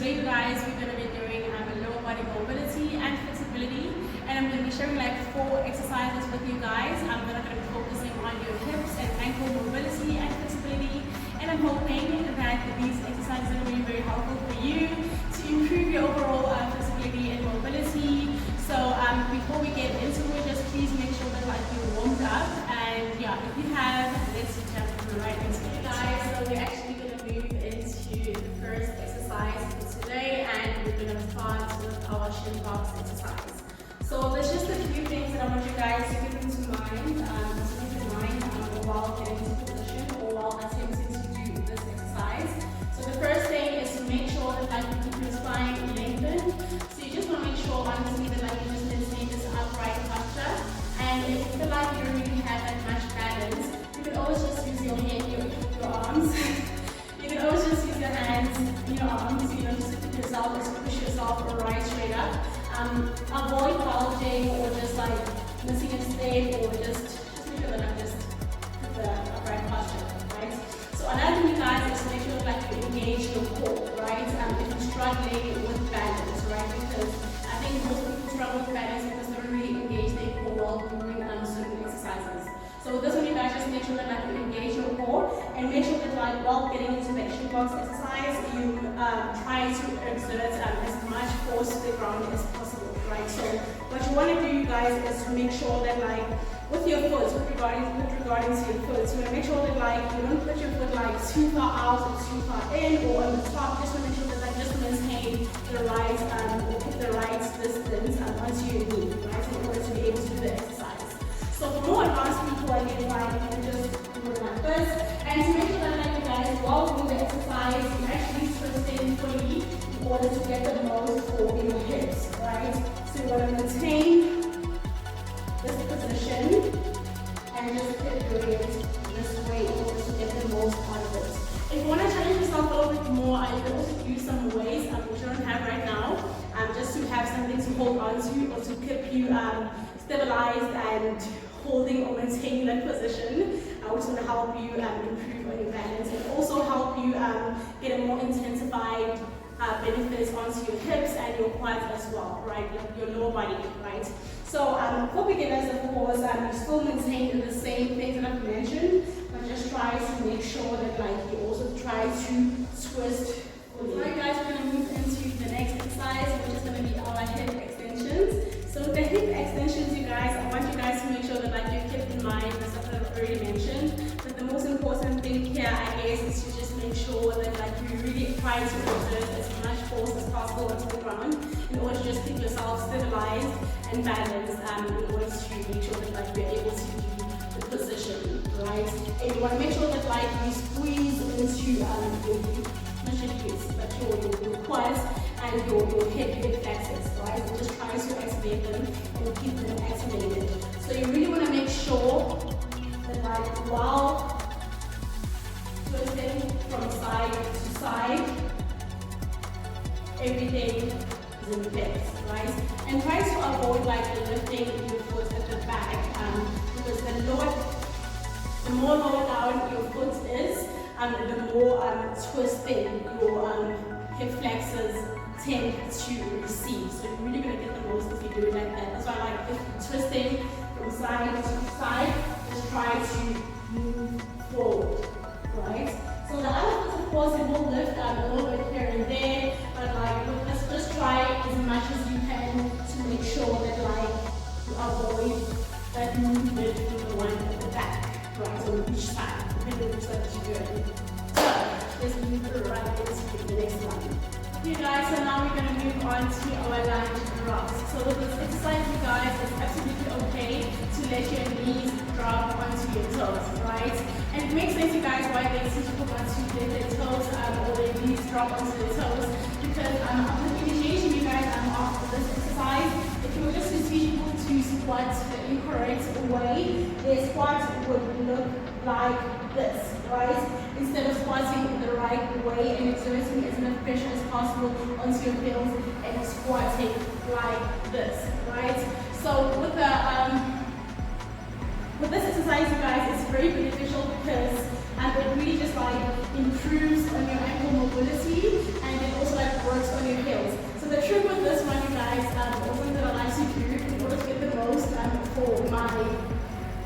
today, you guys, we're going to be doing lower body mobility and flexibility, and I'm going to be sharing like 4 exercises with you guys. I'm going to be focusing on your hips and ankle mobility and flexibility, and I'm hoping that these exercises are going to be very helpful for you to improve your overall flexibility and mobility. So before we get into it, just please make sure that like you're warmed up, and yeah, if you have, let's jump right into it, guys. So we're actually going to move into the first exercise for today, and we're going to start with our shin box exercise. So there's just a few things that I want you guys to keep into mind, while getting into position or while attempting to do this exercise. So the first thing is to make sure that like you keep your spine lengthened. So you just want to make sure honestly that like you just maintain this upright posture. And if you feel like you don't really have that much balance, you can always just use your arms. You can always just use your hands, your arms, just keep yourself, just push yourself right straight up. Avoid bulging or just like missing a step, or just make sure that I'm just the upright posture, right? So another thing, you guys, is to make sure that like you engage your core, right? If you're struggling with balance, right? Because I think most people struggle with balance because they don't really engage their core while doing certain exercises. So with this one, you guys just make sure that like you engage your core, and make sure that like while getting into the shin box exercise, you try to exert as much force to the ground as possible, right? So what you want to do, you guys, is to make sure that like with your foot, with regarding to your foot, so you want to make sure that like you don't put your foot like too far out or too far in or on the top. Just want to make sure that like just maintain the right distance onto your knee, right? In order to be able to do the exercise. So for more advanced people, I get like you can just do it like this. And to make sure that like you guys, while doing the exercise, you actually twist fully in order to get the most for your hips, right? So you want to maintain this position and just keep doing it this way in order to get the most out of it. If you want to challenge yourself a little bit more, you can also use some weights, which I don't have right now, just to have something to hold on to or to keep you stabilized and holding or maintaining that position, which is going to help you improve on your balance and also help you get a more intensified benefits onto your hips and your quads as well, right? Your lower body, right? So for beginners, of course, you still maintain the same things that I've mentioned, but just try to make sure that like you also try to twist fully. Alright guys, we're going to move into the next exercise, which is going to be our hip extensions. So the hip extensions, you guys, I want you guys to make sure that like you keep in mind the stuff that I've already mentioned. But the most important thing here, I guess, is to just make sure that like you really try to exert as much force as possible onto the ground in order to just keep yourself stabilized and balanced in order to make sure that like you're able to do the position, right? And you want to make sure that like you squeeze into your quads and your hip flexors, right? So just try to activate them and keep them activated. So you really want to make sure that like while twisting from side to side, everything is in place, right? And try to avoid like lifting your foot at the back, because the more lower down your foot is, the more twisting your hip flexors tend to receive. So you're really going to get the most if you do it like that. That's why I like if you're twisting from side to side, just try to move forward, right? So the other foot, of course, it will lift a little bit here and there, but like let's just try as much as you can to make sure that like you avoid that movement from the one at the back, right? So each side, depending on which side you're doing. So let's move right into the next one. Okay guys, so now we're going to move on to our lunge drops. So with this exercise, you guys, it's absolutely okay to let your knees drop onto your toes, right? And it makes sense, you guys, why they teach people want to let their toes or their knees drop onto their toes, because after the initiation, you guys, after this exercise, if you were just to teach people to squat the incorrect way, their squat would look like this, right? Instead of squatting the right way and exerting as much pressure as possible onto your heels and squatting like this, right? So with this exercise, you guys, it's very beneficial because it really just like improves on your ankle mobility, and it also like works on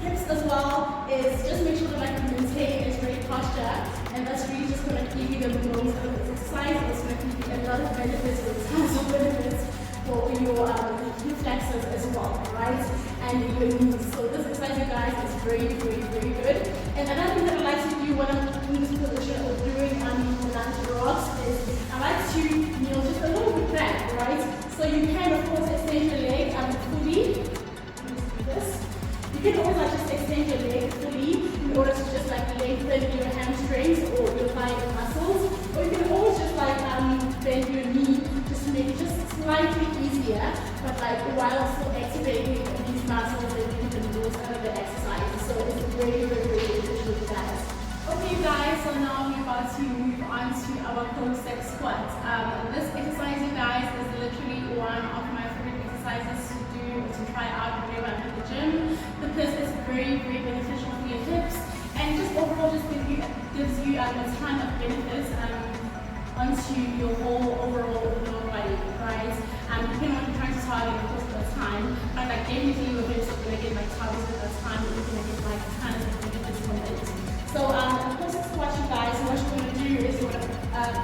hips as well is just make sure that like you maintain a straight posture, and that's really just going to give you the most out of this exercise. It's going to give you a lot of benefits, or tons of benefits for your hip flexors as well, right? And your knees. So this exercise, you guys, is very, very, very good. And another thing that I like to do when I'm in this position or doing lunge rocks is I like to kneel just a little bit back, right? So you can, of course, extend your leg fully. Just do this. You can always like just extend your leg fully in order to just like lengthen your hamstrings or your thigh muscles. Or you can always just like bend your knee just to make it just slightly easier, but like while still activating these muscles and getting the most out of the exercise. So it's very, very, very beneficial for guys. Okay guys, so now we're about to move on to our Cossack squat. This exercise, you guys, is literally one of my favorite exercises to do, to try out whenever I'm at the gym, because it's very, very beneficial for your hips, and just overall just gives you a ton of benefits onto your whole overall lower body, right? Depending on what you're trying to target, of course, at the time, but like definitely your hips are going to get like targeted at the time, and you're going to get like tons of benefits from it. So of course, what you guys, what you're going to do is you're going to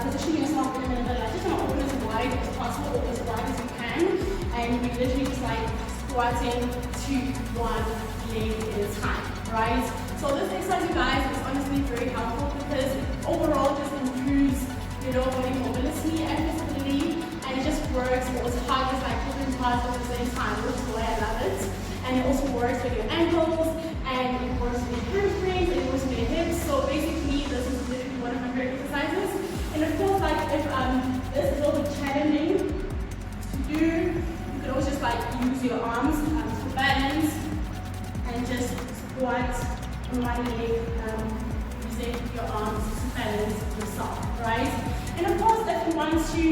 position yourself in a minute, like just want to open as wide as possible, or as wide as you can, and you're literally just like squatting to one leg at a time, right? So this exercise, you guys, is honestly very helpful because overall just improves your lower body mobility and flexibility, and it just works as hard as like different parts at the same time, which is why I love it. And it also works with your ankles, and it works with your hamstrings, and it works with your hips. So basically, this is literally one of my favorite exercises. And of course, like if this is a little bit challenging to do, you can always just like use your arms for balance and just squat on one leg using your arms to balance yourself, right? And of course, if you want to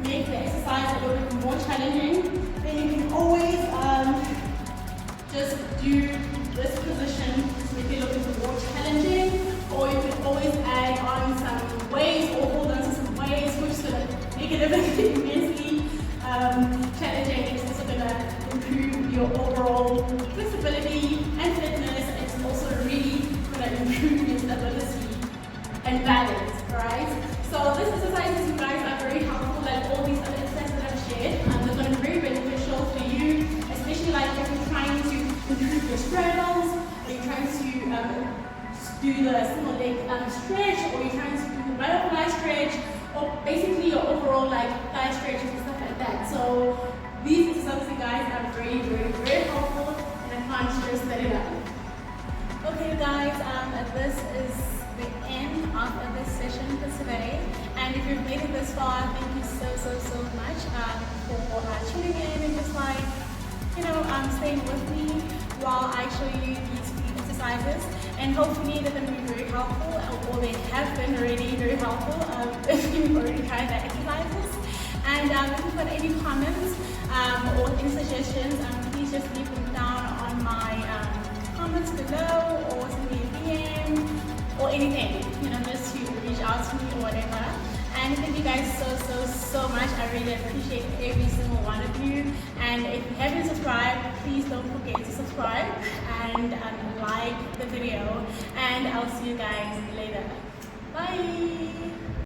make the exercise a little bit more challenging, then you can always just do this position to make it a little bit more challenging, or you can always add on some weights or hold on to some weights, which is going to make it immensely challenging. It's also going to improve your overall flexibility and fitness. It's also really going to improve your stability and balance, right? So this exercises, you guys, are very helpful, like all these other exercises that I've shared. They're going to be very beneficial for you, especially like if you're trying to improve your straddles, or you're trying to do the single leg stretch, or you're trying to do the butterfly stretch, or basically your overall like thigh stretches and stuff like that. So these exercises, you guys, are very, very, very helpful, and I can't stress that enough. Okay guys, this is the end of this session for today, and if you've made it this far, thank you so much for tuning in and just like, you know, staying with me while I show you these few exercises, and hopefully they're going to be very helpful, or they have been already very helpful if you've already tried the exercises. And if you've got any comments or any suggestions, please just leave them down on my comments below, or send me a DM or anything, you know, just to reach out to me or whatever. And thank you guys so much. I really appreciate every single one of you. And if you haven't subscribed, please don't forget to subscribe and like the video. And I'll see you guys later.